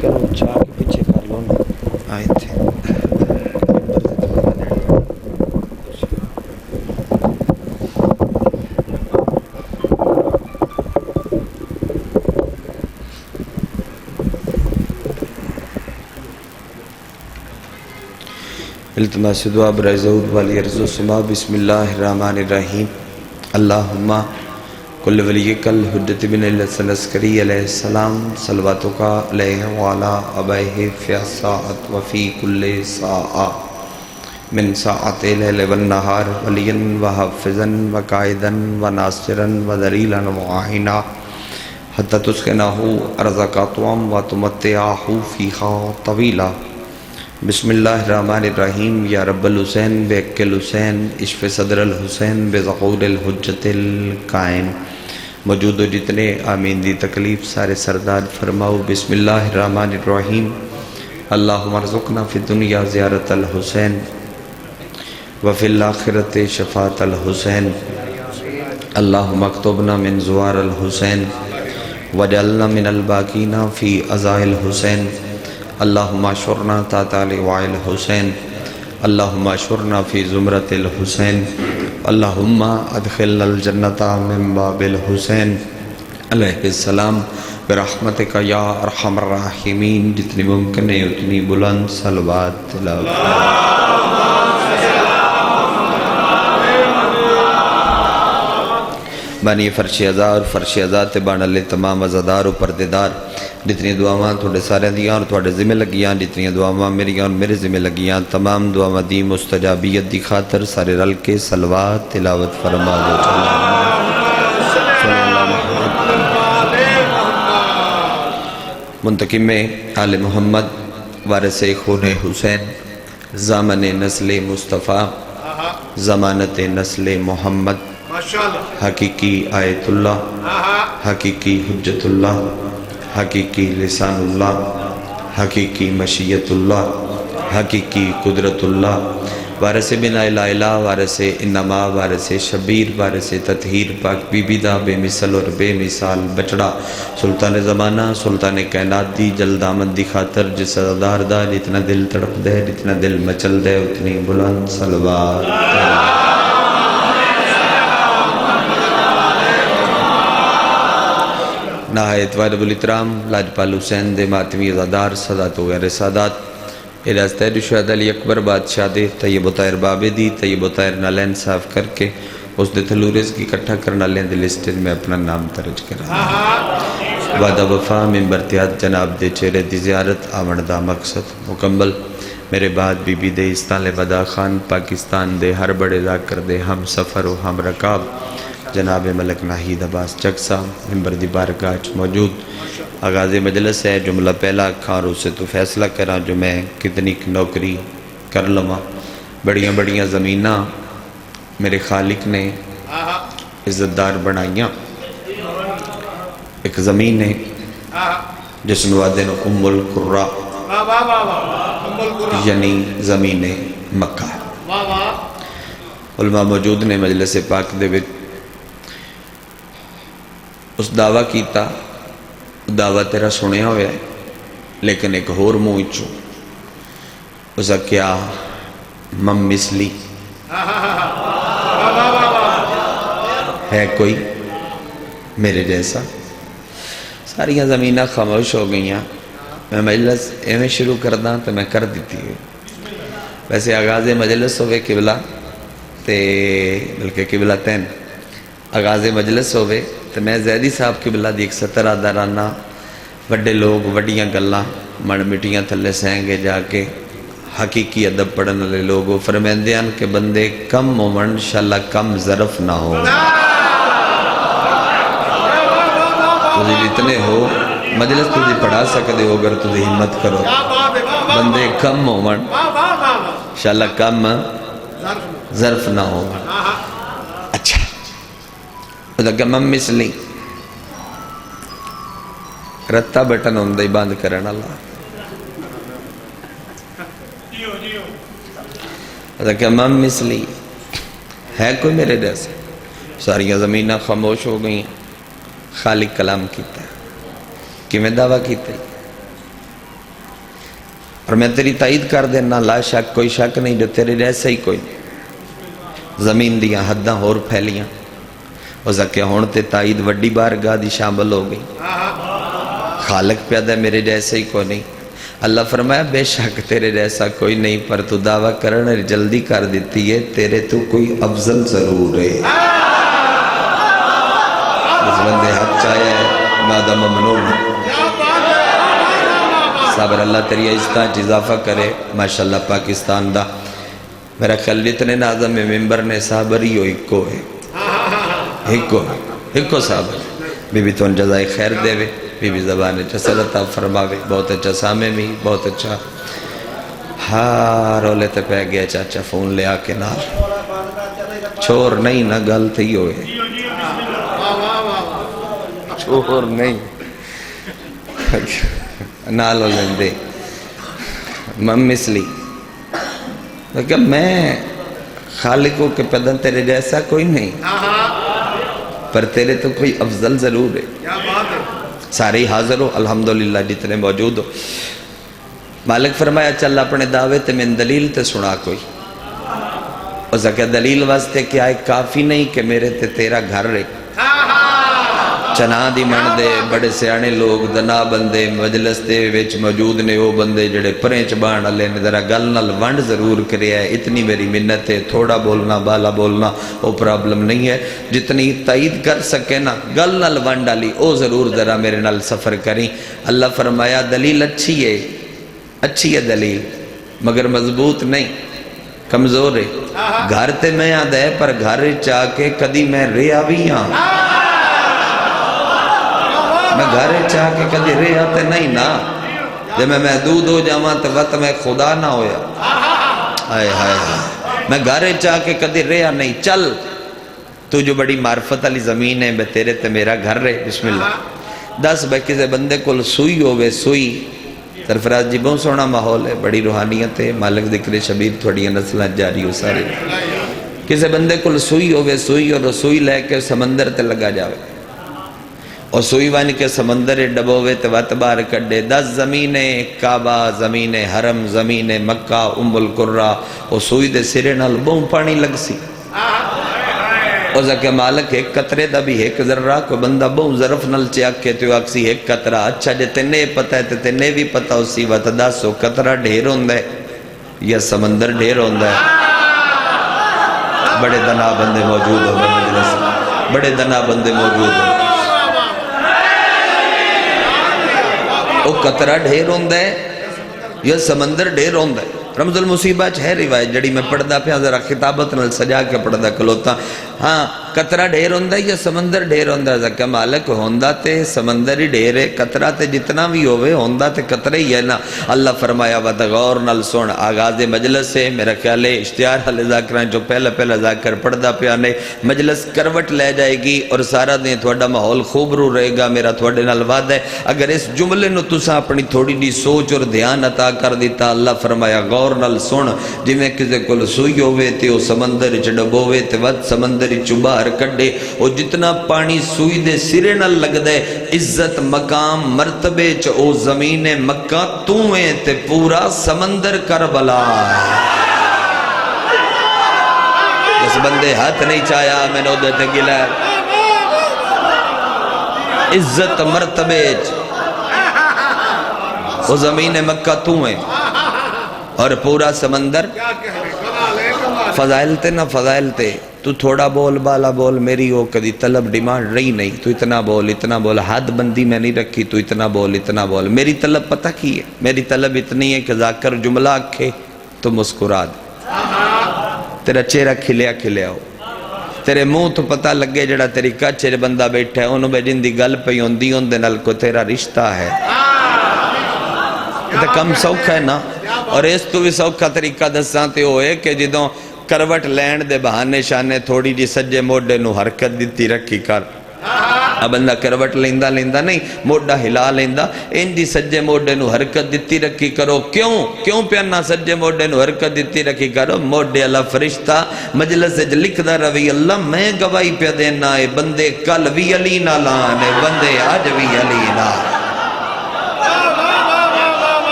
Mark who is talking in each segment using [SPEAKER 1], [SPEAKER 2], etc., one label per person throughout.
[SPEAKER 1] کرو چاہ کے پیچھے کر لو نا آئے تھے التماس دعا برائے ظہور والی عرض و سما بسم اللہ الرحمن الرحیم اللہم کل ولی کل حجت بن الحسن عسکری علیہ السلام صلواتک علیہ وعلا ابیہ فی الساعت وفی کل ساعہ من ساعت اللیل والنہار ولیا وحافظا وقائدا وناصرا ودلیلا وعائنا حتی تسکنہ ارضک طوام وتمتعہ فیہا طویلا بسم اللہ الرحمن الرحیم یا رب الحسین بحق الحسین اشف صدر الحسین بظہور الحجت القائم موجود و جتنے آمین دی تکلیف سارے سردار فرماؤ بسم اللہ الرحمن الرحیم اللہم ارزقنا فی الدنیا زیارت الحسین وفی الآخرت شفاعت الحسین اللہم اکتبنا من زوار الحسین وجعلنا من الباقین فی عزاء الحسین اللہم اشرنا تحت لواء الحسین اللہم اشرنا فی زمرت الحسین اللہم ادخلنا الجنت من باب الحسین علیہ السلام برحمتک یا ارحم الراحمین جتنی ممکن ہے اتنی بلند صلوات تلاوت بانی فرش ازار فرش ازار تبان اللہ تمام ازادار و پردیدار جتنی دعاواں تھوڑے سارے دیاں اور تھوڑے ذمہ لگیاں جتنی دعاواں میری اور میرے ذمہ لگیاں تمام دعاواں دی مستجابیت دی خاطر سارے رل کے صلوات تلاوت فرما دو منتقم میں آل محمد وارث خون حسین زامن نسل مصطفیٰ ضمانت نسل محمد حقیقی آیت اللہ حقیقی حجت اللہ حقیقی لسان اللہ حقیقی مشیت اللہ حقیقی قدرت اللہ وارث بنا الہ وارث انما وارث شبیر وارث تطہیر پاک بی بی دا بے مثل اور بے مثال بچڑا سلطان زمانہ سلطان کائنات دی جلد آمد دی خاطر جس عزادار دا جتنا دل تڑپ دے جتنا دل مچل دے اتنی بلند صلوات نہایت واجب الاحترام لاجپال حسین دے ماتمی عزادار سادات و غیر سادات اجازت شہد علی اکبر بادشاہ دے طیب و طاہر بابے دی طیب و طاہر نالین صاف کر کے اس دے تھلورز کی کٹھا کرنا لین دے لسٹر میں اپنا نام درج کرا وعدہ وفا منبرتیات جناب دے چہرے دی زیارت آمردہ مقصد مکمل میرے بعد بی بی دے استان بدا خان پاکستان دے ہر بڑے ذاکر دے ہم سفر و ہم رکاب جناب ملک ناہید عباس چک صاحب ممبر دی بارگاہ موجود آغاز مجلس ہے جملہ پہلا کھاروں سے تو فیصلہ کرا جو میں کتنی نوکری کر لواں بڑیاں بڑیاں زمینہ میرے خالق نے عزتدار بنائیاں ایک زمین ہے جس نوادن ام القرآ یعنی زمین مکہ علماء موجود نے مجلس پاک دے وچ اس دعویٰ کیتا دعویٰ تیرا سنیا ہویا ہے لیکن ایک اور منہ چو اسا کیا مم مثلی ہے کوئی میرے جیسا ساریاں زمینہ خاموش ہو گئیاں میں مجلس ایویں شروع کرداں تو میں کر دیتی ہے ویسے آغاز مجلس ہوئے قبلہ تے بلکہ قبلہ تین آغاز مجلس ہوئے تو میں زیدی صاحب قبلہ دی ایک سترہ دارانہ وڈے لوگ وڈیاں گلاں مڑ مٹیاں تھلے سینگے جا کے حقیقی ادب پڑھن والے لوگوں فرمیندیاں کہ بندے کم مومن انشاءاللہ کم ظرف نہ ہو تجھے جتنے ہو مجلس تجھے پڑھا سکتے ہو اگر تجھے ہمت کرو بندے کم مومن انشاءاللہ کم ظرف نہ ہو اچھا مم مثلی رتہ بٹن ہوندہ ہی باندھ کرنا اللہ مم مثلی ہے کوئی میرے جیسے ساریاں زمینہ خاموش ہو گئی خالق کلام کیتا ہے کہ میں دعویٰ کیتا ہے اور میں تیری تائید کر دینا، لا شک کوئی شک نہیں جو تیرے جیسا ہی کوئی نہیں۔ زمین دیاں حداں ہور پھیلیاں، وہ زکیہ ہون تے تائید وڈی بارگاہ دی شامل ہو گئی، خالق پیدا میرے جیسے ہی کوئی نہیں۔ اللہ فرمایا بے شک تیرے جیسا کوئی نہیں، پر تو دعویٰ کرنے جلدی کر دیتی ہے، تیرے تو کوئی افضل ضرور ہے۔ اس بندے حق چاہے ہے مادہ ممنون ہے۔ صابر اللہ تیری عزتاں اضافہ کرے، ماشاءاللہ پاکستان دا میرا خیال جتنے ناظم ممبر نے صابر ہی ہو ایکو ہے، ایکو صابر۔ بی بی تون جزائے خیر دے وے، بی بی زبان چسل عطا فرماوے، بہت اچھا سامے بھی بہت اچھا۔ ہاں رولے تے پہ گیا چاچا فون لے آکے نال چھوڑ نہیں نہ گل تھی ہوئے، چھوڑ نہیں نال ہو لندے مثلی کہ میں خالقوں کے پیدا تیرے جیسا کوئی نہیں، پر تیرے تو کوئی افضل ضرور ہے۔ سارے حاضر ہو الحمدللہ جتنے موجود ہو۔ مالک فرمایا چل اپنے دعوے تے من دلیل تے سنا کوئی۔ اس کہ دلیل واسطے کیا ہے، کافی نہیں کہ میرے تے تیرا گھر رہے، چنا دی من دے بڑے سیانے لوگ دنا بندے مجلس دے وچ موجود نے، وہ بندے جڑے پرینچ بان علی نے ذرا گل نال ونڈ ضرور کریا ہے، اتنی میری منت ہے، تھوڑا بولنا بالا بولنا وہ پرابلم نہیں ہے، جتنی تائید کر سکے نا گل نال ونڈ علی او ضرور ذرا میرے نال سفر کریں۔ اللہ فرمایا دلیل اچھی ہے دلیل، مگر مضبوط نہیں، کمزور ہے۔ گھر تے میں آدھا ہے پر گھر چاہ کے کدی میں ریا بھی ہاں، میں گھرے چاہ کے کدی رہا تے نہیں نا، جب میں محدود ہو جاواں تو وقت میں خدا نہ ہویا، آئے ہائے میں گھرے چاہ کے کدی رہا نہیں۔ چل تو جو بڑی معرفت علی زمین ہے، بے تیرے تے میرا گھر رہے، بسم اللہ دس بے کسے بندے کل سوئی ہوئے سوئی، سرفراز جی بہت سونا ماحول ہے، بڑی روحانیت ہے، مالک ذکر شبیر تھوڑی نسلیں جاری ہو سارے، کسے بندے کل سوئی ہوئے سوئی اور سوئی لے کے سمندر تے لگا جاوے، اور سوئی وانی کے سمندر ڈبوے تے وات بار کڈے، 10 زمینیں کعبہ، زمین حرم، زمین مکہ، ام القرہ، اور سوئی دے سرے نال بہن پانی لگ سی، اور زکہ مالک ایک قطرے دا بھی ایک ذرہ، کوئی بندہ بہن ظرف نل چیاکے تو اکسی ایک قطرہ، اچھا جے تینے پتہ ہے تینے بھی پتہ اسی وقت 10 قطرہ ڈھیر ہوندہ ہے یا سمندر ڈھیر ہوندہ ہے۔ بڑے دنا بندے موجود ہوں مجلس، بڑے دنا بندے موجود ہوں، وہ قطرہ ڈھیر ہوندہ ہے یا سمندر ڈھیر ہوندہ ہے۔ رمض المصیبہ ہے روایت جڑی میں پڑھدا پیا ذرا خطابت نال سجا کے پڑھدا کلوتا، ہاں قطرہ ڈھیر ہوندہ ہے یا سمندر ڈھیر ہوندہ ہے، زکہ مالک ہوندہ تے سمندر ہی ڈھیر ہے، قطرہ تے جتنا بھی ہوئے ہوندہ تے قطرہ ہی ہے نا۔ اللہ فرمایا وَدَ غور نال سن، آغاز مجلس سے میرا خیال ہے اشتہار حل ذاکران جو پہلا ذاکر پڑھدا پیا نے، مجلس کروٹ لے جائے گی اور سارا دن تھوڑا ماحول خوب رو رہے گا، میرا تھوڑے نال وعدہ ہے۔ اگر اس جملے نو تساں اپنی تھوڑی دی سوچ اور دھیان عطا کر دیتا، اللہ فرمایا غور نال سن، جی میں کسے کل سوئی ہوئے تے او سمندر چڑبوے تے ود سمندر چبار کڈے، او جتنا پانی سوئی دے سرے نال لگ دے، عزت مقام مرتبے چ او زمین مکہ تویں تے پورا سمندر کربلا ہے۔ جس بندے ہاتھ نہیں چاہیا میں نے ادھر گلا عزت مرتبے چ او زمین مکہ تویں اور پورا سمندر، فضائل تے نہ فضائل تے، تو تھوڑا بول بالا بول، میری وہ کدی طلب ڈیمانڈ رہی نہیں، تو اتنا بول، حد بندی میں نہیں رکھی، تو اتنا بول، میری طلب پتہ کی ہے، میری طلب اتنی ہے کہ ذاکر جملہ آکھے تو مسکرا دے، تیرا چہرہ کھلیا ہو، تیرے منہ تو پتہ لگے جڑا تیری کچھ بندہ بیٹھا ہے انہوں میں جن دی گل پئی ہوندی ہوندے نال کو تیرا رشتہ ہے، یہ تو کم سوکھا ہے نا۔ اور اس تو بھی سوکھا طریقہ دسانتے ہوئے کہ جدوں کروٹ لینڈ دے بہانے شانے تھوڑی جی سجے موڈے نو حرکت دیتی رکھی کر، اب بندہ کروٹ لیندہ نہیں، موڈا ہلا لیندہ، ان دی سجے موڈے نو حرکت دیتی رکھی کرو، کیوں پیانا سجے موڈے نو حرکت دیتی رکھی کرو، موڈے اللہ فرشتہ مجلس اج لکھ دا روی اللہ میں گواہی پہ دینا ہے، بندے کل بھی علی نہ لانے، بندے آج بھی علی نہ،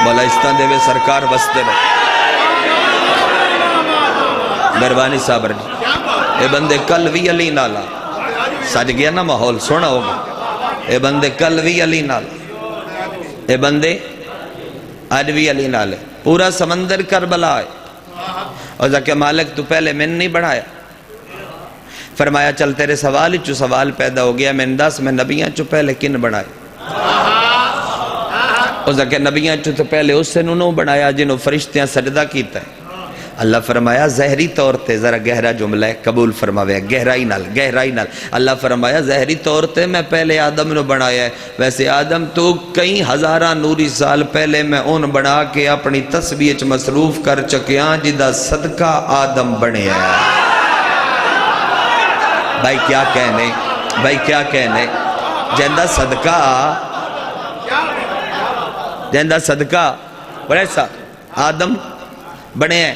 [SPEAKER 1] مولا استان دے سرکار وستے میں مہربانی صاحب رجی اے بندے کل بھی علی نالا سج گیا نا ماحول سونا ہوگا اے بندے کل بھی علی نالا اے بندے آج بھی علی نالے پورا سمندر کربلا ہے اور کہ مالک تو پہلے میں نہیں بڑھایا فرمایا چل تیرے سوال چو سوال پیدا ہو گیا میں انداز میں نبیاں چو پہلے کن بڑھائے اور کہ نبیاں چو تو پہلے اس سے انہوں بڑھایا جنہوں فرشتیاں سجدہ کیتا ہے اللہ فرمایا ظاہری طور تے ذرا گہرا جملہ ہے قبول فرماویا گہرائی نال اللہ فرمایا ظاہری طور تے میں پہلے آدم نے بنایا ہے ویسے آدم تو کئی ہزارہ نوری سال پہلے میں ان بنا کے اپنی تسبیح مصروف کر چکیاں جدہ صدقہ آدم بنے ہے بھائی کیا کہنے جہندہ صدقہ بڑے سا آدم بنے ہیں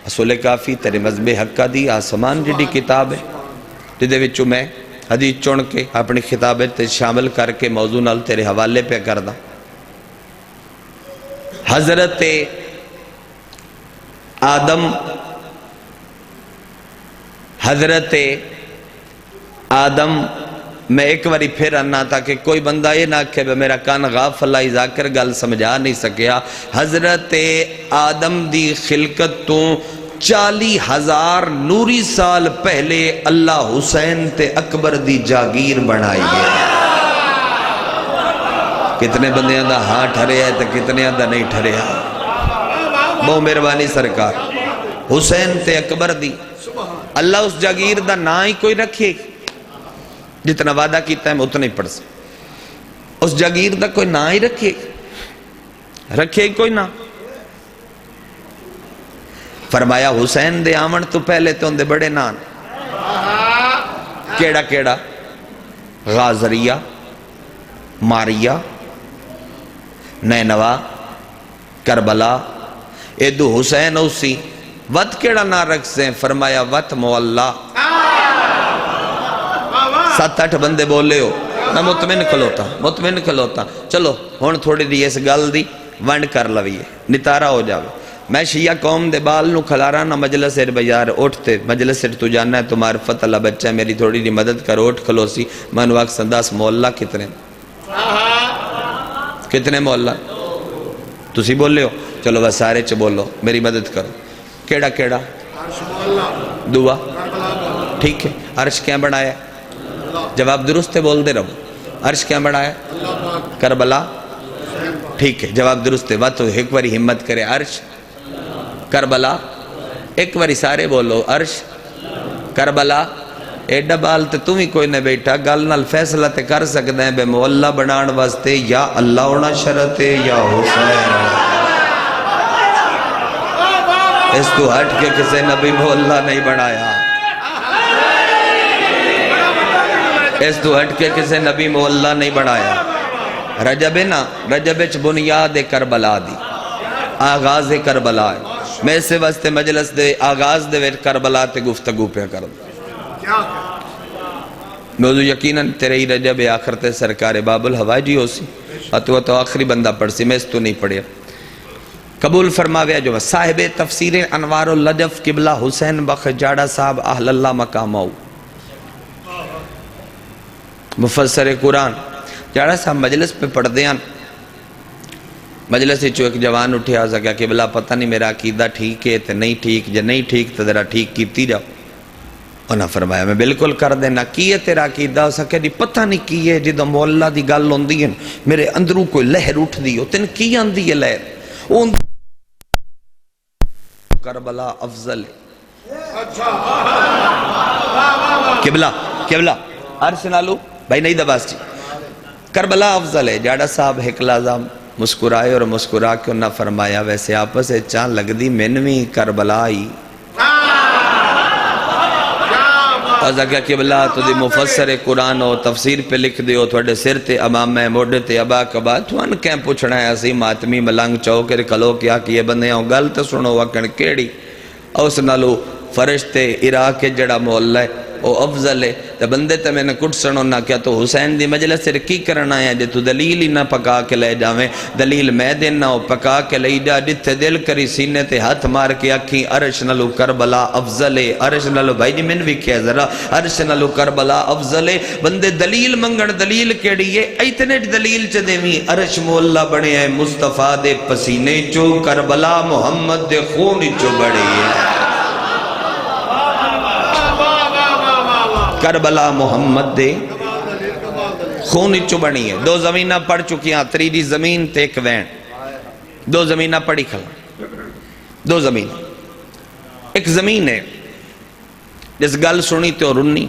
[SPEAKER 1] اصول کافی تیرے مذہب حق کا دی آسمان جڑی کتاب ہے جدے وچوں میں حدیث چون کے اپنی خطابیں تے شامل کر کے موضوع نال تیرے حوالے پہ کردہ حضرت آدم میں ایک باری پھر آنا تھا کہ کوئی بندہ یہ نہ کہ میرا کان غافل آئی ذاکر گل سمجھا نہیں سکیا حضرت آدم دی خلقت تو 40,000 نوری سال پہلے اللہ حسین تے اکبر دی جاگیر بنائی ہے کتنے بندیاں دا ہاں ٹھرے ہے تے کتنے دا نہیں ٹھرے ہے بہت مہربانی سرکار حسین تے اکبر دی اللہ اس جاگیر دا نا ہی کوئی رکھے جتنا وعدہ کیتا ہے میں اتنا ہی پڑھ سے اس جاگیر دا کوئی نا ہی رکھے کوئی نا فرمایا حسین دے آمن تو پہلے تو اندے بڑے نان کیڑا غازریہ ماریہ نینوا کربلا ایدو حسین اسی وط کیڑا نہ رکھ سے فرمایا وط مولا 7-8 بندے بولے ہو میں مطمئن کھلوتا چلو ہون تھوڑی دی اس گل دی ونڈ کر لویے نتارہ ہو جاوے میں شیعہ قوم دے بال نو کھلارا نہ مجلس ایر بیار اٹھتے مجلس ایر تو جاننا ہے تمہارے فتح اللہ بچہ ہے میری تھوڑی دی مدد کر اٹھ کھلوسی من واقع سنداس مولا کتنے مولا تسی بولے ہو چلو بس سارے چھ بولو میری مدد کرو کیڑا دعا ٹھیک ہے عرش کیا بڑھایا جواب درست ہے بول دے رہو عرش کیا بڑھایا کربلا ٹھیک ہے جواب درست ہے بات تو ایک باری ہمت کرے عرش کربلا ایک باری سارے بولو عرش کربلا ایڈا بال تے تم ہی کوئی نہ بیٹھا گل نال فیصلہ تے کر سکتے ہیں بے مولا بنان واسطے یا اللہ ہونا شرط ہے یا حسین اس تو ہٹ کے کسے نبی مولا نہیں بنایا اس تو ہٹ کے کسے نبی مولا نہیں بنایا رجب ہے نا رجب اچ بنیاد کربلا دی آغاز کربلا ہے میں اسے واسطے مجلس دے آغاز دے ویٹ کربلا تے گفتگو پہ کر دوں موضوع یقیناً تیرے ہی رجب آخر تے سرکار باب الحوائی جی ہو سی تو آخری بندہ پڑھ سی میں اس تو نہیں پڑھیا قبول فرماویا جو صاحب تفسیر انوار اللجف قبلہ حسین بخ جاڑا صاحب اہل اللہ مقامو مفسر قرآن جاڑا صاحب مجلس پہ پڑھ دیاں مجلس ہی چو ایک جوان اٹھیا سکیا قبلہ پتہ نہیں میرا عقیدہ ٹھیک ہے تے نہیں ٹھیک جے نہیں ٹھیک تے ذرا ٹھیک کیتی جاؤ انہاں فرمایا میں بالکل کر دینا کی ہے تیرا عقیدہ ہو سکے دی پتہ نہیں کی ہے جدو مولا دی گل ہوندی ہے میرے اندروں کوئی لہر اٹھ دی ہو تین کی آندی ہے لہر کربلا افضل قبلہ عرش نالو بھائی نہیں دباس جی کربلا افضل ہے جاڑا صاحب ایک لازم مسکرائے اور مسکرا کے انہا فرمایا ویسے آپس سے چاند لگ دی منوی کربلا ہی اور زکیہ قبلہ تو دی مفسر قرآن ہو تفسیر پہ لکھ دیو تھوڑے سر تے امام میں موڑے تے ابا کبا تو ان کہیں پوچھنا ہے اسی ماتمی ملنگ چوکر کلو کیا کیے بندے ہوں گل تو سنو وکن کیڑی اس نالو فرشتے عراق کے جڑا محلہ ہے وہ افضل ہے. تے بندے تے میں نے کٹ سنو نہ کیا تو حسین دی مجلس سے کی کرنا ہے جے تو دلیل ہی نہ پکا کے لے جاویں. دلیل میں دینا وہ پکا کے لے جا جتھے دل کری سینے تے ہاتھ مار کے آکھی عرش نالو کربلا افضل ہے. عرش نالو بھائی جی من بھی کیا ذرا عرش نالو کربلا افضل ہے. بندے دلیل منگن دلیل کیڑی ہے اتنے دلیل چ دیویں عرش مولا بنے ہے مصطفیٰ دے پسینے چو کربلا محمد دے خون چو بڑے ہے. کربلا محمد دے خون چو بڑی ہے. دو زمینہ پڑھ چکی ہیں تریجی زمین تے ایک وین. دو زمینہ پڑھی کھلا دو زمین. ایک زمین ہے جس گل سنی تو رنی.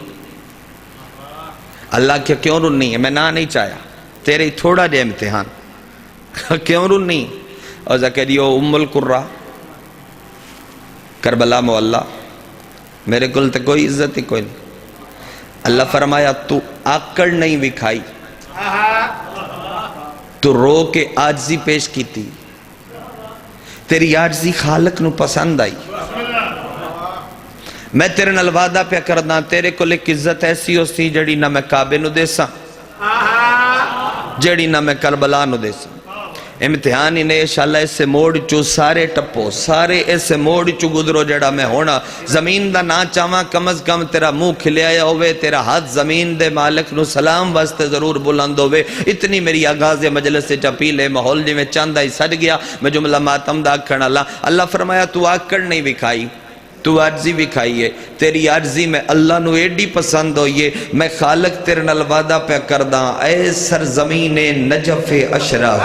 [SPEAKER 1] اللہ کیا کیوں رنی ہے میں نہ نہیں چاہیا تیرے تھوڑا جے امتحان کیوں رنی. اور زکریہ ام القرہ کربلا مولا میرے کل تے کوئی عزت ہی کوئی نہیں. اللہ فرمایا تو آکڑ نہیں وکھائی تو رو کے عاجزی پیش کی تھی. تیری عاجزی خالق نو پسند آئی. میں تیرے نال وعدہ پہ کردنا تیرے کو ایک عزت ایسی ہو سی جڑی نہ میں کعبے نو دیسا جڑی نہ میں کربلا نو دیسا. امتحان ہی نہیں انشاءاللہ اس سے موڑ چو سارے ٹپو سارے اس سے موڑ چو گزرو جڑا میں ہونا. زمین دا نا چاہاں کم از کم تیرا منہ کھلے آیا ہوئے تیرا ہاتھ زمین دے مالک نو سلام واسطے ضرور بلند ہوئے. اتنی میری آغاز مجلس سے چپیلے محول جی میں چاندہ ہی سڑ گیا. میں جملہ ماتم دا کھڑا اللہ فرمایا تو آکڑ نہیں وکھائی تو عاجزی وکھائی ہے. تیری عاجزی میں اللہ نو ایڈی پسند ہوئیے. میں خالق تیرے نال وعدہ پہ کرداں اے سرزمین نجف اشرف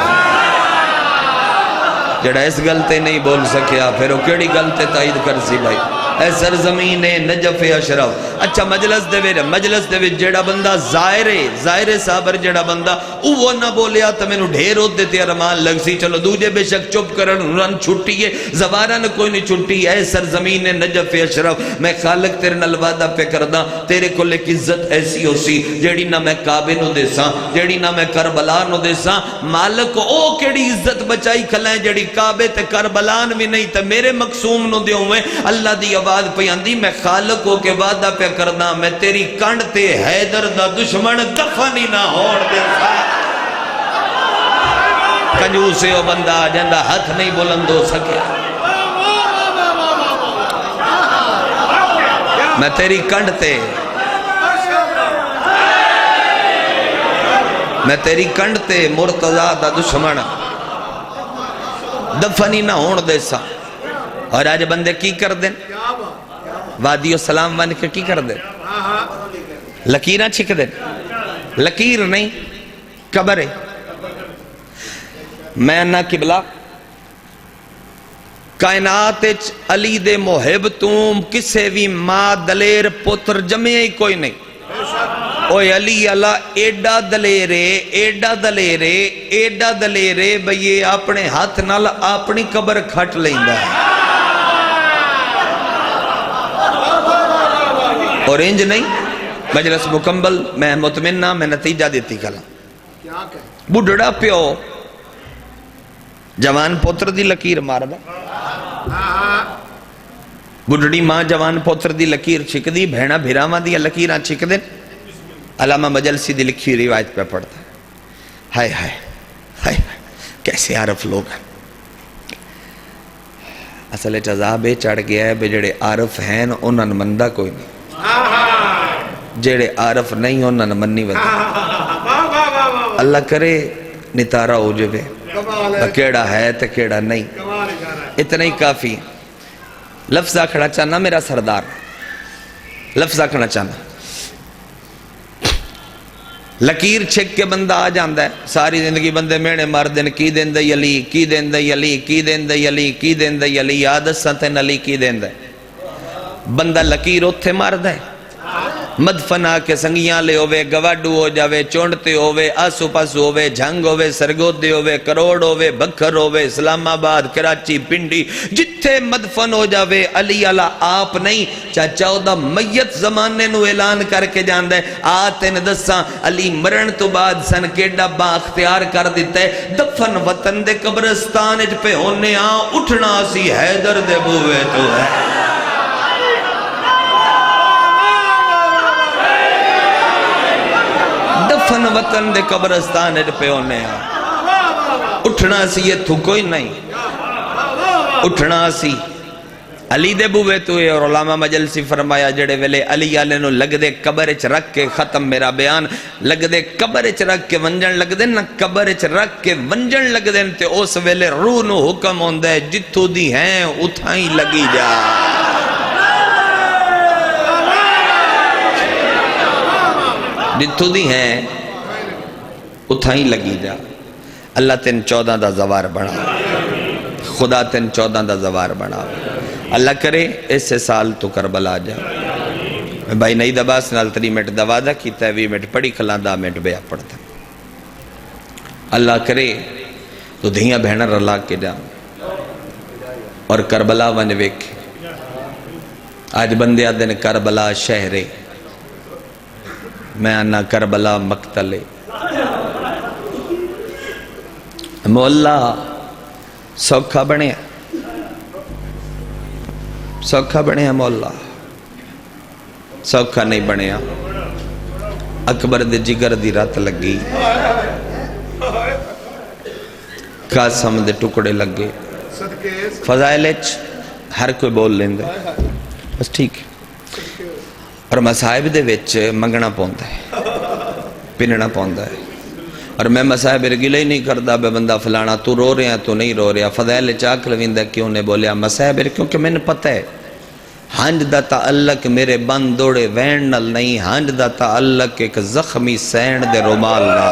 [SPEAKER 1] جڑا اس گلتے نہیں بول سکیا پھر وہ کیڑی گلتے تائید کر سی بھائی. اے سرزمین نجف اشرف. اچھا مجلس دے جڑا بندہ ظاہر صابر جڑا بندہ وہ نہ بولیا تو میں نو ڈھیر ہوتے تھے ارمان لگ سی. چلو دوجے بے شک چپ کرن رن چھٹی ہے زبارن کوئی نہیں چھٹی. اے سرزمین نجف اشرف میں خالق تیرے نال وعدہ پہ کرداں تیرے کو ایک عزت ایسی ہو سی جیڑی نہ میں کعبے نو دیساں جیڑی نہ میں کربلا نو دیساں. مالک او کیڑی عزت بچائی کھلائیں جیڑی کعبے تے کربلان بھی نہیں تے میرے مقصوم نو دیوں میں. اللہ دی آواز پہ آندی میں خالق ہو کے وعدہ پہ کرنا میں تیری کنڈ تے حیدر دا دشمن دفن ہی نہ ہوڑ دے. کنجوسے ہو بندہ جندہ ہاتھ نہیں بلند ہو سکے. میں تیری کنڈ تے میں تیری کنڈ تے مرتضیٰ دا دشمن دفن ہی نہ ہوڑ دے سا. اور آج بندے کی کر دیں وادی و سلام بن کے کی کر دیں لکیرہ چھک دیں. لکیر نہیں قبر ہے. میں انہا قبلہ کائنات علی دے محب تم کسے بھی ماں دلیر پتر جمعے ہی کوئی نہیں. اوہ علی اللہ ایڈا دلیرے بھئی اپنے ہاتھ نال اپنی قبر کھٹ لیندہ ہے. اور انج نہیں مجلس مکمل میں مطمئنہ میں نتیجہ دیتی کھلا. بڑھڑا پیو جوان پوتر دی لکیر مار دا. بڑھڑی ماں جوان پوتر دی لکیر چھک دی بھیڑا بھیراما دی لکیرہ چھک دیں. علامہ مجلسی دی لکھی روایت پہ پڑھتا ہے. ہائے ہائے ہائے کیسے عارف لوگ ہیں. اصل عذاب چڑھ گیا ہے بے جڑے عارف ہیں انہاں مندہ کوئی نہیں. جڑے عارف نہیں انہاں منی ودا. اللہ کرے نتارہ ہو جوے کیڑا ہے تو کیڑا نہیں. اتنا ہی کافی. لفظہ کھڑا چاہنا میرا سردار لفظہ کھڑا چاہنا. لکیر چھک کے بندہ آ جاندہ ہے ساری زندگی بندے میڑے مار دن کی دین دے علی کی دین دے علی کی دین دے علی کی دین دے علی عادت ساتھیں علی کی دین دے. بندہ لکیر اتھے مار دے مدفن آ کے سنگیاں لے ہوئے گواڈو ہو جاوے چونڈتے ہوئے آسو پاسو ہوئے جھنگ ہوئے سرگودے ہوئے کروڑ ہوئے بکھر ہوئے اسلام آباد کراچی پنڈی جتھے مدفن ہو جاوے علی اللہ آپ نہیں. چاچا دا میت زمانے نو اعلان کر کے جاندے آتے ندساں علی مرن تو بعد سن کیڈا با اختیار کر دیتا ہے دفن وطن دے قبرستان اج پہ ہونے اٹھنا سی حیدر دے بوے تو ہے. دفن وطن دے قبرستان پہ ہونے اٹھنا سی یہ تھو کوئی نہیں اٹھنا سی علی دے بوے تو ہے اور علامہ مجلسی فرمایا جڑے ویلے علی آلے نو لگ دے قبر اچ رکھ کے ختم میرا بیان لگ دے قبر اچ رکھ کے ونجن لگ دے نا قبر اچ رکھ کے ونجن لگ دے تے اس ویلے روح نو حکم ہوندہ ہے جتھو دی ہیں اتھائیں لگی جا جتھو دی ہیں اتھائیں لگی جا اللہ تین 14 دا زوار بنا خدا تین 14 دا زوار بنا اللہ کرے اس سال تو کربلا جا میں بھائی نئی دباس نال 3 منٹ دوا دا کیتا ہے 20 منٹ پڑی کھلان 10 منٹ بیا پڑھتا اللہ کرے تو دھیاں بہنر اللہ کے جا اور کربلا ون ویک آج بندے آدھن کربلا شہرے میں آنا کربلا مقتلے مولا سوکھا بنے مولا سوکھا نہیں بنے اکبر دے جگر دی رات لگی قاسم دے ٹکڑے لگے فضائل ہر کوئی بول لیندے بس ٹھیک اور مصائب دے وچ منگنا پوندا ہے پننا پوندا ہے اور میں مصائب رگلے ہی نہیں کردا بے بندہ فلانا تو رو رہے ہیں تو نہیں رو رہا فضائل چاک لویندہ کیوں نے بولیا مصائب کیونکہ میں نے پتہ ہے ہنج دا تعلق میرے بند دوڑے وین نل نہیں ہنج دا تعلق ایک زخمی سینڈ دے رومال نہ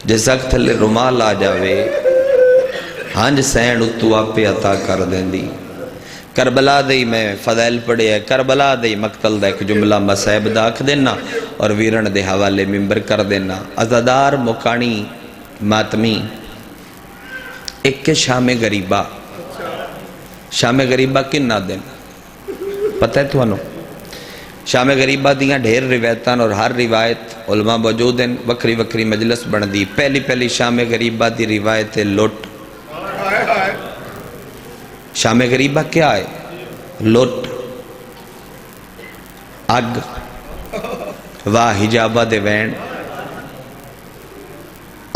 [SPEAKER 1] جے زخت لے رومال آ جاوے ہنج سینڈ اتو آپے عطا کر دیں دی کربلا دے میں فضائل پڑے ہے کربلا دے مقتل دا ایک جملہ مصائب دا اکھ دینا اور ویرن دے حوالے ممبر کر دینا عزادار مکانی ماتمی ایک کے شام غریبہ کن نہ دینا پتہ ہے تو انہوں شام غریبہ دیاں ڈھیر روایتان اور ہر روایت علماء موجود ہیں وکری وکری مجلس بن دی پہلی شام غریبہ دی روایت ہے لوٹ شام غریبہ کیا ہے لوٹ اگ واہ حجابہ دے وین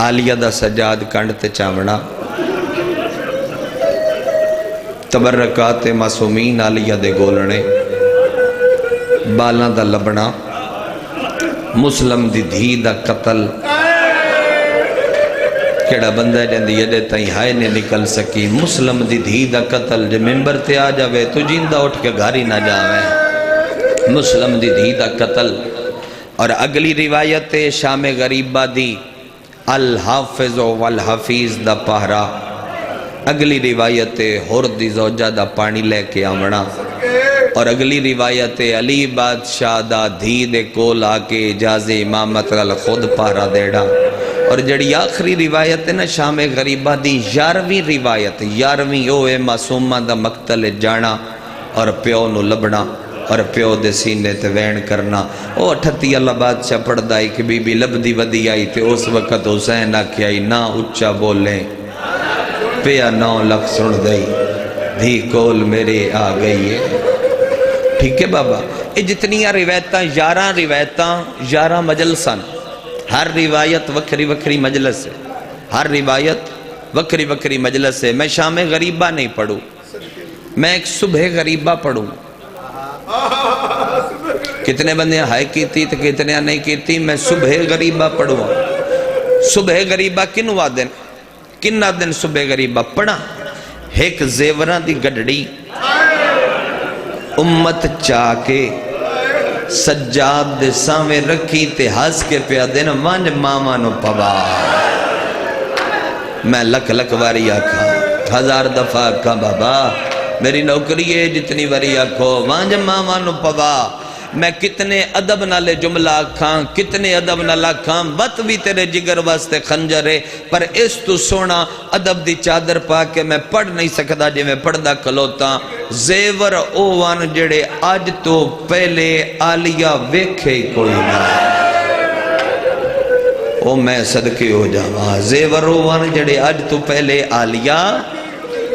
[SPEAKER 1] آلیہ دا سجاد کنڈ تے چاونا تبرکات معصومین آلیہ دے گولنے بالاں دا لبنا مسلم دی دھی دا قتل کیڑا بندہ جندی یدے تائیں ہائے نے نکل سکی مسلم دی دھی دا قتل جے ممبر تے آ جاوے تو جیندہ اٹھ کے گھاری نہ جاوے مسلم دی دھی دا قتل اور اگلی روایت شام غریبہ دی الحافظ والحفیظ دا پہرا اگلی روایت ہور دی زوجہ دا پانی لے کے آمنا اور اگلی روایت علی بادشاہ دا دھی دے کول آکے اجاز امامت خود پہرا دیڑا اور جڑی آخری روایت ہے نا شام غریبہ دی 11ویں روایت 11ویں اوے معصومہ دا مقتل جانا اور پیو نو لبنا اور پیو دے سینے تے وین کرنا او 38 اللہ بادشاہ پڑھ دائی کہ بی بی لب دی ودی آئی تے اس وقت حسین آکھی آئی نہ اچھا بولیں پیا 9 لکھ سن دائی دھی کول میرے آ گئی ہے ٹھیک ہے بابا یہ جتنیاں روایتاں 11 مجلساں ہر روایت وکری وکری مجلس ہے ہر روایت وکری وکری مجلس ہے میں شام غریبہ نہیں پڑھوں میں ایک صبح غریبہ پڑھوں کتنے بندے ہائے کیتی تو کتنے نہیں کیتی میں صبح غریبہ پڑھوں صبح غریبہ کنو آدن صبح غریبہ پڑھا ایک زیوران دی گڑڑی امت چاکے سجاد دے سامے رکھی تے ہس کے پیا دینا وانج ماما نو پوا میں لکھ واری آکھا 1000 دفعہ آکھا بابا میری نوکری ہے جتنی واری آکھو وانج ماما نو پوا میں کتنے ادب نالے جملہ آکھاں کتنے ادب نال آکھاں وط بھی تیرے جگر واسطے خنجر ہے پر اس تو سونا ادب دی چادر پا کے میں پڑھ نہیں سکتا جی میں پڑھدا کلوتا زیور اوان جڑے آج تو پہلے آلیہ ویکھے کوئی نہ او میں صدقے ہو جاواں زیور اوان جڑے آج تو پہلے آلیہ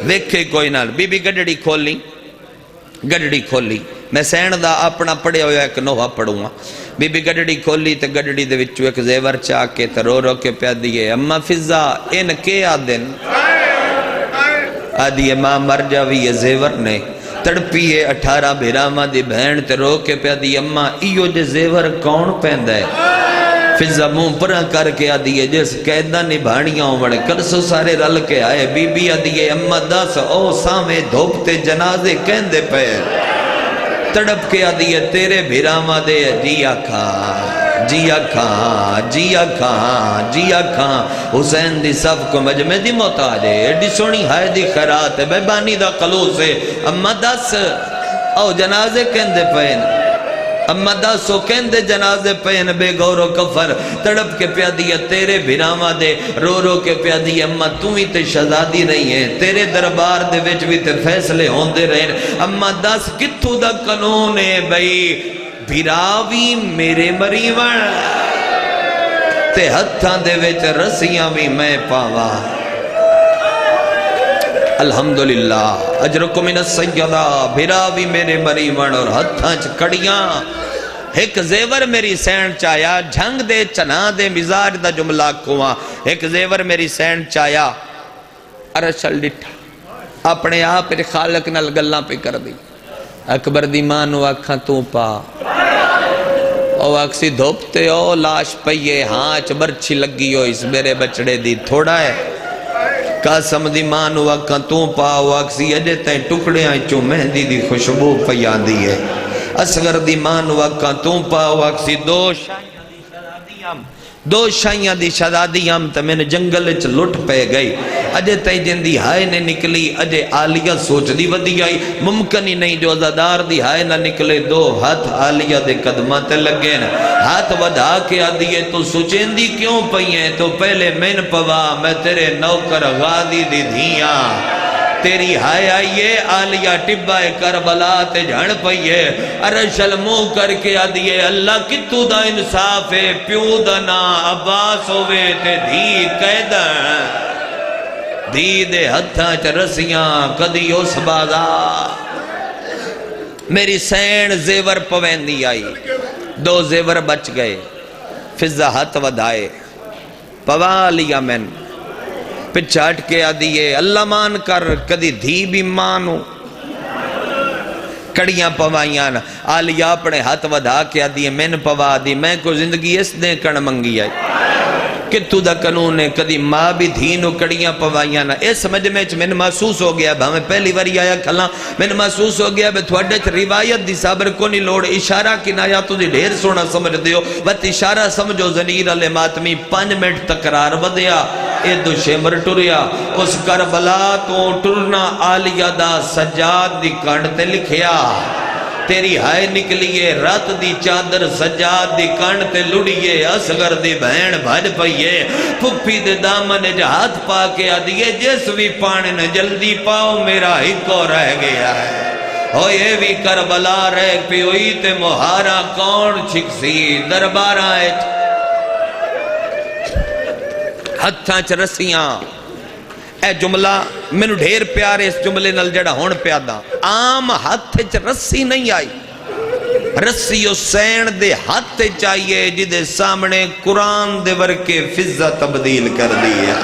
[SPEAKER 1] ویکھے کوئی نہ بی بی گڑڑی کھولی میں سین دا اپنا پڑھیا ہویا ایک نوحہ پڑھوں گا. بی بی گڈڑی کھولی تے گڈڑی دے وچوں ایک زیور چاہ کے تے رو رو کے پیا دیئے اما فضا ان کے آدن آدھیے ماں مر جاوی یہ زیور نے تڑپیے 18 بھیرامہ دی بہن تے رو کے پیا دی اما ایو جے زیور کون پہندہ ہے. فضا منہ پرہ کر کے آدھیے جس قیدہ نبھانیاں ہوڑے کرسو سارے رل کے آئے بی بی آدھیے اما دس او سامے دھوپتے جنازے کہندے پہ تڑپ کے آدھیے تیرے بھیرامہ دے جیا کھا جیا کھا جیا کھا جیا کھا حسین دی سب کو مجمع دی محتاج ہے ایڈی سونی ہائے دی خیرات ہے بے بانی دا قلوس ہے اما دس او جنازے کہندے پہن اما داسو کہندے جنازے پہن بے گور و کفر تڑپ کے پیا دیا تیرے بھیرامہ دے رو رو کے پیا دیا اما تو ہی تے شہزادی نہیں ہے تیرے دربار دے وچ بھی تے فیصلے ہوندے رہے اما داس کتھو دا قانون ہے بھئی بھیراوی میرے مریون تے ہتھاں دے وچ رسیاں بھی میں پاوا الحمدللہ اجرکم من السیدہ بھیراوی میرے مریون اور ہتھاں چکڑیاں ایک زیور میری سین چایا جھنگ دے چنا دے مزاج دا جملہ کوا ایک زیور میری سین چایا ارشل ڈٹھا اپنے آپ خالق نال گلاں پہ کر دی اکبر دی مانو آکھاں تو پا او اکسی دھوپتے او لاش پئیے ہانچ برچھی لگی ہو اس میرے بچڑے دی تھوڑا ہے قاسم دی مانو آکھاں تو پا او اکسی اجے تائیں ٹکڑے آئیں چوں مہندی دی خوشبو پیان دی ہے اصغر دی مانو آکھاں تو پا او اکسی دو شائیاں دی شہزادیاں تا میں نے جنگل چ لٹ پہ گئی اجے تائیں جن دی ہائے نے نکلی اجے آلیہ سوچ دی ودی آئی ممکن ہی نہیں جو ازادار دی ہائے نہ نکلے دو ہاتھ آلیہ دے قدمہ تے لگے نا ہاتھ ودا کے آدھیے تو سوچیں دی کیوں پئییں تو پہلے میں پوا میں تیرے نوکر غادی دی دھیاں تیری ہائے آئیے آلیہ ٹبہ کربلا تے جھڑ پئیے ارشل منہ کر کے آدھیے اللہ کتو دا انصاف ہے پیو دا نا عباس ہوئے تے دھی قیدہ دھی دے ہتھاں چ رسیاں کدی اس بازار میری سین زیور پویندی آئی دو زیور بچ گئے فضا ہاتھ ودائے پوا لیا میں پچھاٹ کے آدھیے اللہ مان کر کدی دھی بھی مانو کڑیاں پوائیاں آلیہ اپنے ہاتھ ودا کے آدھیے میں پوا دی میں کو زندگی اس نے کڑ منگی آئی کتو دا قانون ہے کدی ماں بھی دھینو کڑیاں پوائیاں نا اس مجمع میں محسوس ہو گیا میں پہلی واری آیا کھلاں میں محسوس ہو گیا تھوڑے روایت دی صبر کو نہیں لوڑ اشارہ کنایا تو دی ڈھیر سونا سمجھ دیو بس اشارہ سمجھو زنیر علی ماتمی 5 منٹ تقرار ودیا اے دو شمر ٹریا اس کربلا تو ٹرنا آلیہ دا سجاد دی کانڈ تے لکھیا تیری ہائے نکلیے رات دی چادر سجاد دی کانڈ تے لڑیے اصغر دی بہن بھج پئیے پھپی دے دامن جا ہاتھ پا کے آدھیے جس بھی پانے نہ جلدی پاؤ میرا ہی کو رہ گیا ہے ہو یہ بھی کربلا رہ پی ہوئی تے مہارا کون چھکسی دربارہ ہے ہتھاں چ رسیاں اے جملہ میں ڈھیر پیارے اس جملے نل جڑا ہون پیادا عام ہاتھ چ رسی نہیں آئی رسی حسین دے ہاتھ چاہیے جدے سامنے قرآن دے ورکے فضا تبدیل کر دیا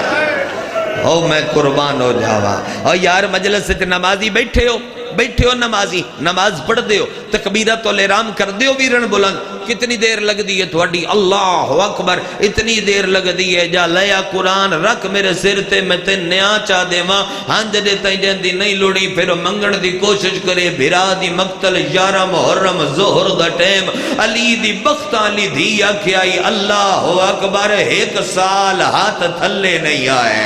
[SPEAKER 1] او میں قربان ہو جاوا او یار مجلس سے نمازی بیٹھے ہو نمازی نماز پڑھ دیو تکبیرت الاحرام کر دیو ویرن بلند کتنی دیر لگ دی ہے تھوڑی اللہ اکبر اتنی دیر لگ دی ہے جا لیا قرآن رکھ میرے سر تے میں تے نیا چاہ دے ماں ہنج دے تائیں جن دی نہیں لوڑی پھر منگن دی کوشش کرے بھرا دی مقتل 11 محرم ظہر دا ٹیم علی دی بخت علی دیا کیائی اللہ اکبر 1 سال ہاتھ تھلے نہیں آئے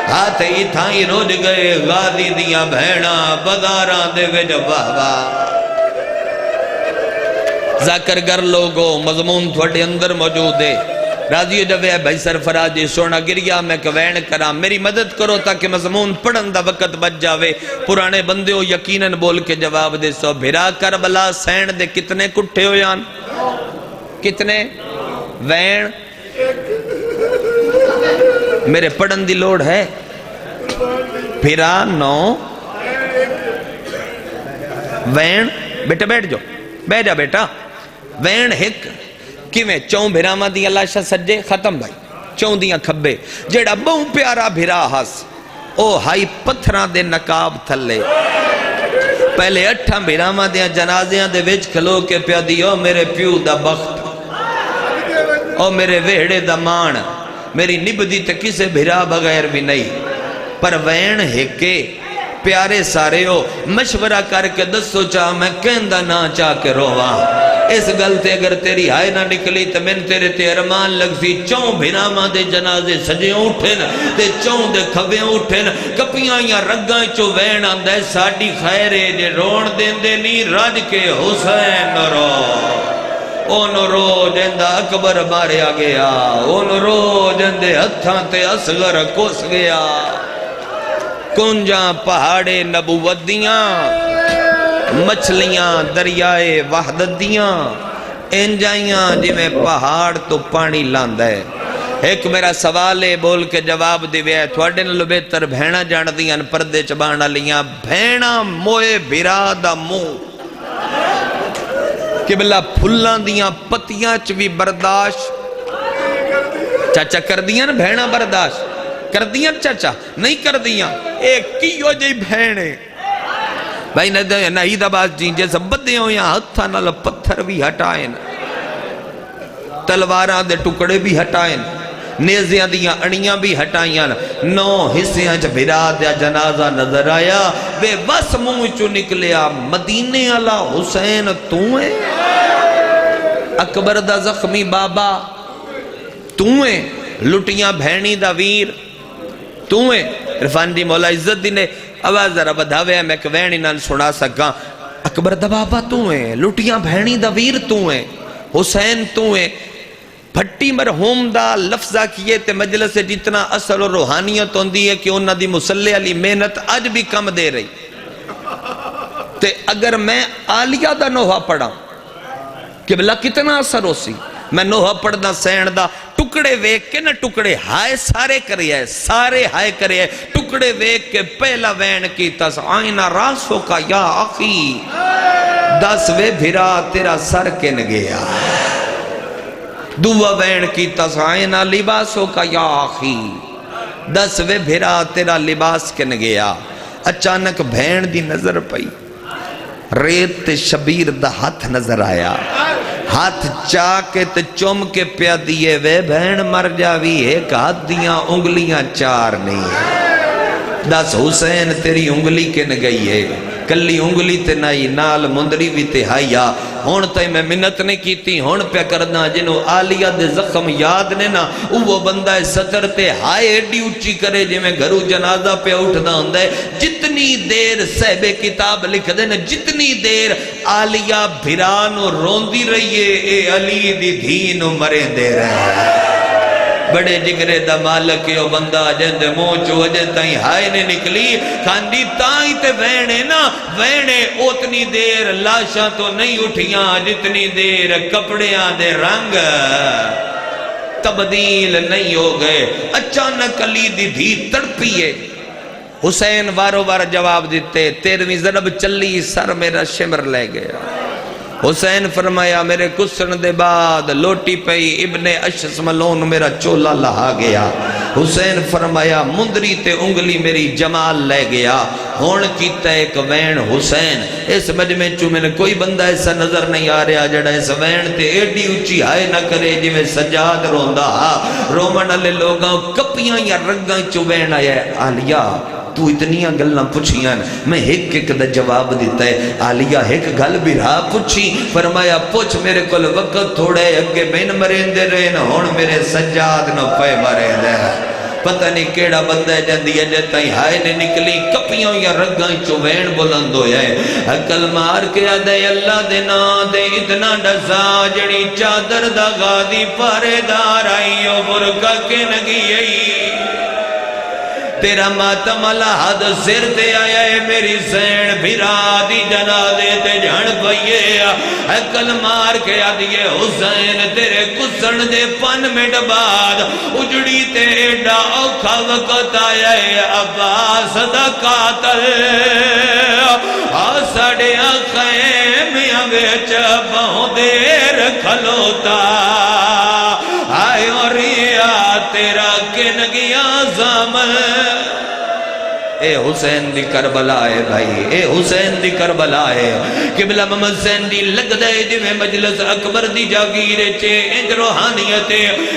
[SPEAKER 1] ہاتھ ہی تھائی روج گئے غازی دیاں بہنا بازاراں دے وچ واہ واہ ذکر گر لوگو مضمون تھوڑے اندر موجود ہے راضی جوے بھائی سرفراز جی سونا گریا میں کوین کرا میری مدد کرو تاکہ مضمون پڑھن دا وقت بچ جاوے پرانے بندے ہو یقیناً بول کے جواب دے سو بھرا کربلا سین دے کتنے کٹھے ہو یان کتنے وین میرے پڑھن دی لوڑ ہے بھرا 9 وین بیٹا بیٹھ جو بہ جا بیٹا وین ہک کیویں چوں بھراواں دیاں لاشاں سجے ختم بھائی چوں دیاں کھبے جیڑا بہوں پیارا بھرا ہس او ہائی پتھراں دے نقاب تھلے پہلے 8 بھراواں دیاں جنازیاں دے وچ کھلو کے پیا دی او میرے پیو دا بخت او میرے ویڑے دا مان میری نبدی تے کسے بھرا بغیر بھی نہیں پر وین ہکے پیارے سارے ہو مشورہ کر کے دسو چاہ میں کہندہ نہ چاہ کے رواں اس گلتے اگر تیری ہائے نہ نکلی تو میں تیرے تے ارمان لگ سی چوں بھراواں دے جنازے سجے اٹھن تے چوں دے کھوے اٹھن کپیاں یا رگاں چو وین آندہ ساڑی خیرے جے رون دین دے نہیں رج کے حسین رو اون رو جندہ اکبر ماریا گیا اون رو جندے ہتھاں تے اصغر کس گیا کنجاں پہاڑے نبوت دیاں مچھلیاں دریائے وحدت دیاں انجائیاں جی میں پہاڑ تو پانی لاندہ ہے ایک میرا سوالے بول کے جواب دیوے ہے تھوڑے نلو بہتر بھینا جان دیاں پردے چبانا لیاں بھینا موئے بھرادا مو قبلہ پھلان دیاں پتیاں چوی برداشت چاچا کر دیاں بھینا برداشت کر دیاں چاچا نہیں کر دیاں ایک کیو جی بھینے بھائی نہید آباز جی جیسا بدے ہوں یا ہتھا نال پتھر بھی ہٹائیں تلواراں دے ٹکڑے بھی ہٹائیں نیزیاں دیاں اڑیاں بھی ہٹائیں 9 حصیاں چھ بھرا دیا جنازہ نظر آیا بے بس منہ چو نکلیا مدینے اللہ حسین توئے اکبر دا زخمی بابا توئے لٹیاں بھینی دا ویر توئے عرفان دی مولا عزت دی نے آواز ذرا بدھاوے ہیں میں کوینی نال سنا سکاں اکبر دا بابا توئے لٹیاں بھینی دا ویر توئے حسین توئے پھٹی مرحوم دا لفظہ کیے تے مجلس سے جتنا اصل و روحانیت ہوندی ہے کہ انہاں دی مسلح علی محنت آج بھی کم دے رہی تے اگر میں آلیہ دا نوحہ پڑھا کہ بلا کتنا اثر ہو سی میں نوحہ پڑھنا سین دا ٹکڑے ویک کے نہ ٹکڑے ہائے سارے کرے سارے ہائے کرے ٹکڑے ویک کے پہلا وین کی تس آئینہ راسو کا یا آخی 10 وے بھرا تیرا سر کن گیا دعا وین کی تس آئینہ لباسو کا یا آخی 10 وے بھرا تیرا لباس کن گیا اچانک بھین دی نظر پئی ریت شبیر دا ہاتھ نظر آیا ہاتھ چاکے تے چوم کے پیا دیئے وے بہن مر جاوی ایک ہاتھ دیاں انگلیاں 4 نہیں 10 حسین تیری انگلی کن گئی ہے کلی انگلی تے نائی نال مندری بھی تے ہائیا ہون تے میں منت نے کی تھی ہون پہ کرنا جنہوں آلیہ دے زخم یاد نے نا وہ بندہ سطر تے ہائے ایڈی اچھی کرے جی میں گھرو جنازہ پہ اٹھنا ہوں دے جتنی دیر صحب کتاب لکھ دے نا جتنی دیر آلیہ بھرانو روندی رہیے اے علی دی دھینو مرے دے رہے بڑے جگرے دا مالک یو بندہ جندے موچو اجے تائیں ہائے نے نکلی کھاندی تائیں تے وینے نا وینے اتنی دیر لاشاں تو نہیں اٹھیاں جتنی دیر کپڑیاں دے رنگ تبدیل نہیں ہو گئے اچانک علی دی دھی تڑپیے حسین وارو وار جواب دیتے 13ویں ضرب چلی سر میرا شمر لے گیا حسین فرمایا میرے کسن دے بعد لوٹی پئی ابن اشس ملون میرا چولا لہا گیا حسین فرمایا مندری تے انگلی میری جمال لے گیا ہون کیتا ایک وین حسین اس مجمع چو میں نے کوئی بندہ ایسا نظر نہیں آ رہا جڑا اس وین تے ایڈی اچھی ہائے نہ کرے جی میں سجاد روندہ رومن علی لوگاں کپیاں یا رگاں چو وین آیا آلیہ تو اتنیاں گلنا پوچھیاں میں ایک دا جواب دیتا ہے آلیہ ایک گل بھی رہا پوچھی فرمایا پوچھ میرے کل وقت تھوڑے اگے بین مرین دے رہے ہون میرے سجاد نو پے مرین دے پتہ نہیں کیڑا بندہ جاندی ہے جتائی ہائے نے نکلی کپیوں یا رگاں چوین بلند ہویا ہے حقل مار کے آدھے اللہ دے نا دے اتنا ڈسا جڑی چادر دا غادی پارے دار آئیو برکا کے نگی تیرا ماتم اللہ حد سر تے آیا ہے میری زین بھرا دی جنازے تے جھڑ پئیے عقل مار کے آدھیے حسین تیرے کسن دے 5 منٹ بعد اجڑی تے ایڈا اوکھا وقت آیا ہے عباس دا قاتل ساڑے خیم ویچ بہت دیر کھلوتا آئے اور ریا تیرا کن گیا زامن اے حسین دی کربلا ہے بھائی اے حسین دی کربلا ہے قبلہ محمد حسین دی لگ دے دی میں مجلس اکبر دی جاگیر چے انج روحانیت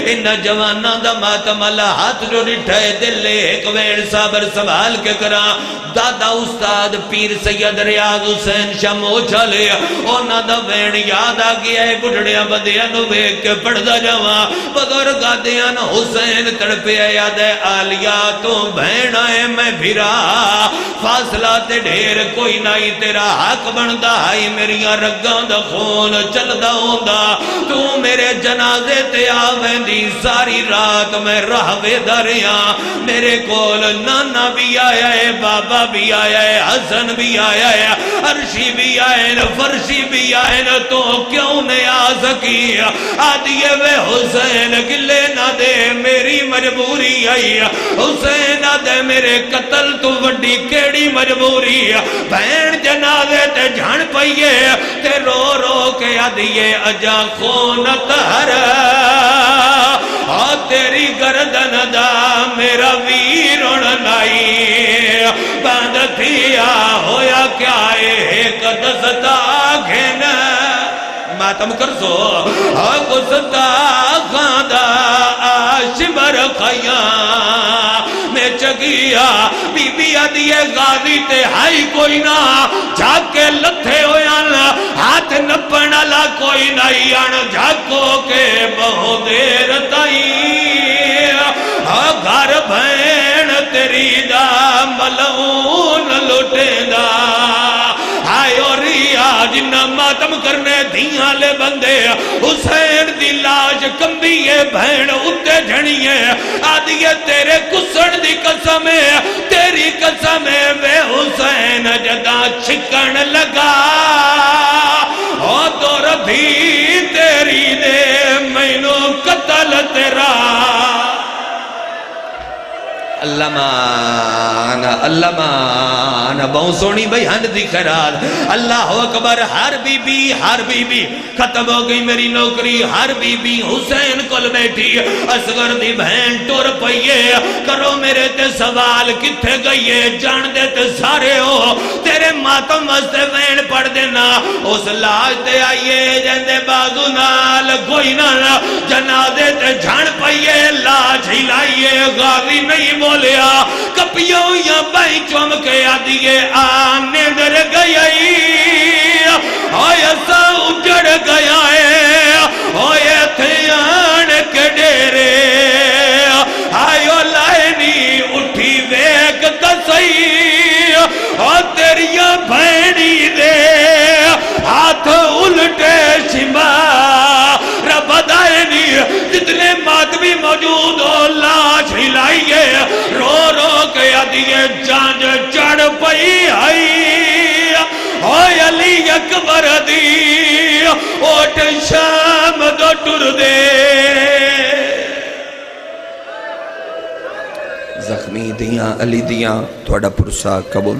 [SPEAKER 1] ان جوانا دا ماتم اللہ ہاتھ جو رٹھائے دلے ایک ویڑ صابر سوال کے کرا دادا استاد پیر سید ریاض حسین شمو چلے اونا دا ویڑ یاد آگیا ہے گھڑڑیاں بدیاں نو بیک کے پڑھ دا جاواں بزرگا دیاں حسین تڑپے یاد ہے آلیا تو بہن آئے میں بھیرا فاصلہ تے ڈھیر کوئی نائی تیرا حق بندہ آئی میریاں رگاں دا خون چل دا ہوندا تو میرے جنازے تے آویں دی ساری رات میں رہوے دریاں میرے کول نانا بھی آیا ہے بابا بھی آیا ہے حسن بھی آیا ہے عرشی بھی آئے فرشی بھی آئے تو کیوں نہیں آ سکی آدھیے وے حسین گلے نہ دے میری مجبوری آئی حسین نہ دے میرے قتل تو وڈی کیڑی مجبوری بہن جنازے تے جھان پئیے تے رو رو کے آدھیے اجا خون تہر تیری گردن دا میرا ویرون نائی باندھ تھیا ہویا کیا ایک دستا گھن ماتم کر سو گستا گاندہ آشمر خیاں میں چگیا بی بی آدھیے غازی تے ہائی کوئی نہ جھاکے لتھے ہویاں ہاتھ نپنا لا کوئی نہیں آن جھاکو کے بہت دیر تائی گھر بھین تیری دا ملعون لٹے دا آئے اور ریا جنہ ماتم کرنے دیاں لے بندے حسین دی لاش کمبیے بہن اتے جھنیے آدھیے تیرے کسن دی قسمے تیری قسمے وے حسین جدا چھکن لگا تو ردھی تیری دے مینو قتل تیرا اللہ مان بہت سونی بیان دی خیرات اللہ اکبر ہر بی بی ختم ہو گئی میری نوکری ہر بی بی حسین کل بیٹھی اصغر دی بہن ٹور پئیے کرو میرے تے سوال کتھے گئیے جان دے تے سارے ہو تیرے ماتم واسطے وین پڑھ دینا اس لاج تے آئیے جندے بازو نال کوئی نہ جنازے تے جھان پئیے لاج ہلائیے غازی نہیں بولیا کپیوں یا بائی چوم کے آدھیے آنے در گئی ہوئے سا اجڑ گیا ہے ہوئے تھے آن کے ڈیرے آئیو لائنی اٹھی ویک تسائی اور تیریاں بھینی دے ہاتھ الٹے شما رب دائنی جتنے ماتمی موجود ہو لاش ہلائیے رو رو کے آدھیے جانج چڑھ پئی آئی ہوئے علی اکبر دی اوٹ شام دو ٹر دے زخمی دیاں علی دیاں تھوڑا پرسا قبول